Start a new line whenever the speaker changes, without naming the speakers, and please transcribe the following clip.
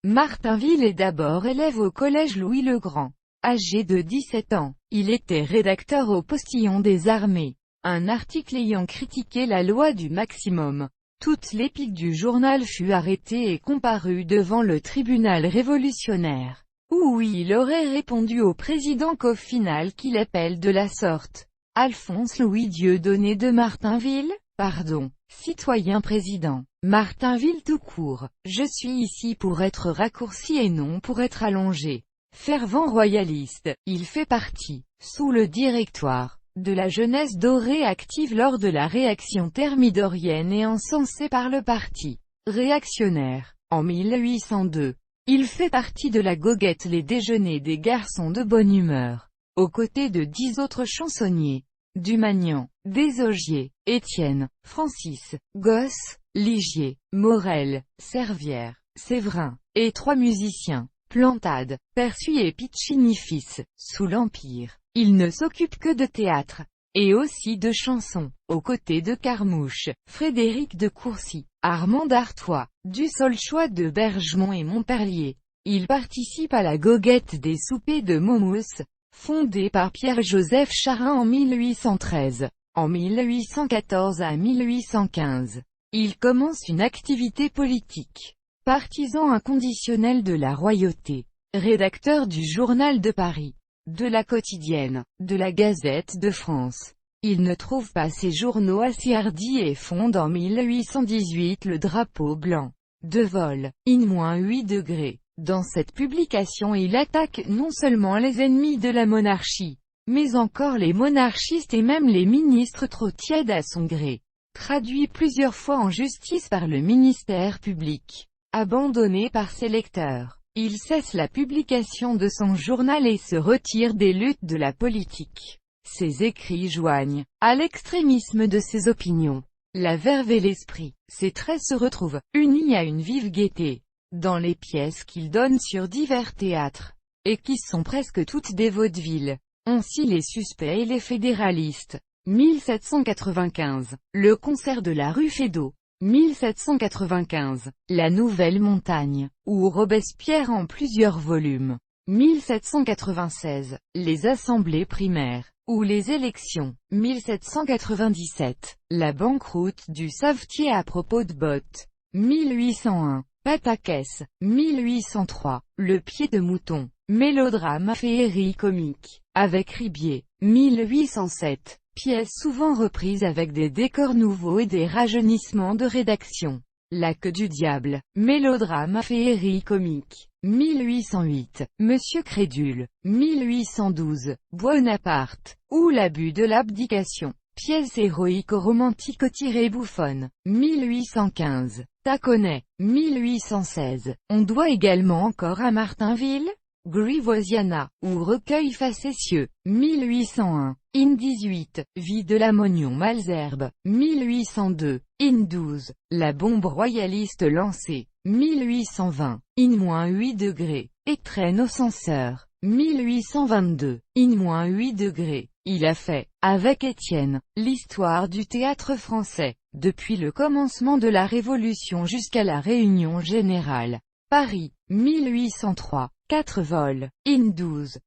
Martainville est d'abord élève au collège Louis-le-Grand. Âgé de 17 ans, il était rédacteur au Postillon des Armées. Un article ayant critiqué la loi du maximum. Toute l'épique du journal fut arrêtée et comparut devant le tribunal révolutionnaire, où il aurait répondu au président qu'au final qu'il appelle de la sorte. Alphonse Louis Dieudonné de Martainville, pardon, citoyen président. Martainville tout court, je suis ici pour être raccourci et non pour être allongé. Fervent royaliste, il fait partie, sous le directoire, de la jeunesse dorée active lors de la réaction thermidorienne et encensée par le parti réactionnaire, en 1802. Il fait partie de la goguette Les Déjeuners des garçons de bonne humeur, aux côtés de 10 autres chansonniers, Dumagnan, Desaugiers, Étienne, Francis, Gosse, Ligier, Morel, Servière, Séverin, et 3 musiciens, Plantade, Perçuy et Piccini-fils. Sous l'Empire, il ne s'occupe que de théâtre, et aussi de chansons, aux côtés de Carmouche, Frédéric de Courcy, Armand d'Artois, Dussaulchois de Bergemont et Montperlier. Il participe à la goguette des soupers de Montmousse, fondée par Pierre-Joseph Charin en 1813. En 1814 à 1815, il commence une activité politique. Partisan inconditionnel de la royauté, rédacteur du Journal de Paris, de la Quotidienne, de la Gazette de France. Il ne trouve pas ses journaux assez hardis et fonde en 1818 le Drapeau blanc. De vol, -8°. Dans cette publication il attaque non seulement les ennemis de la monarchie, mais encore les monarchistes et même les ministres trop tièdes à son gré. Traduit plusieurs fois en justice par le ministère public. Abandonné par ses lecteurs, il cesse la publication de son journal et se retire des luttes de la politique. Ses écrits joignent, à l'extrémisme de ses opinions, la verve et l'esprit. Ses traits se retrouvent, unis à une vive gaieté, dans les pièces qu'il donne sur divers théâtres, et qui sont presque toutes des vaudevilles. Ainsi les Suspects et les Fédéralistes. 1795. Le concert de la rue Feydeau. 1795. La Nouvelle Montagne, ou Robespierre en plusieurs volumes. 1796. Les assemblées primaires, ou les élections. 1797. La banqueroute du savetier à propos de bottes. 1801. Pataquès. 1803. Le pied de mouton. Mélodrame féerie comique, avec Ribier. 1807. Pièce souvent reprise avec des décors nouveaux et des rajeunissements de rédaction. La queue du diable. Mélodrame féerie comique. 1808. Monsieur Crédule. 1812. Buonaparte, ou l'abus de l'abdication. Pièce héroïco-romantico-bouffonne. 1815. Taconnay. 1816. On doit également encore à Martainville, Grivoisiana, ou recueil facétieux. 1801. In 18. Vie de la Mognon Malesherbes. 1802. In 12. La bombe royaliste lancée. 1820. In -8°. Et traîne au censeur. 1822. In -8°. Il a fait, avec Étienne, l'histoire du théâtre français, depuis le commencement de la Révolution jusqu'à la Réunion générale. Paris, 1803. 4 vols. In 12.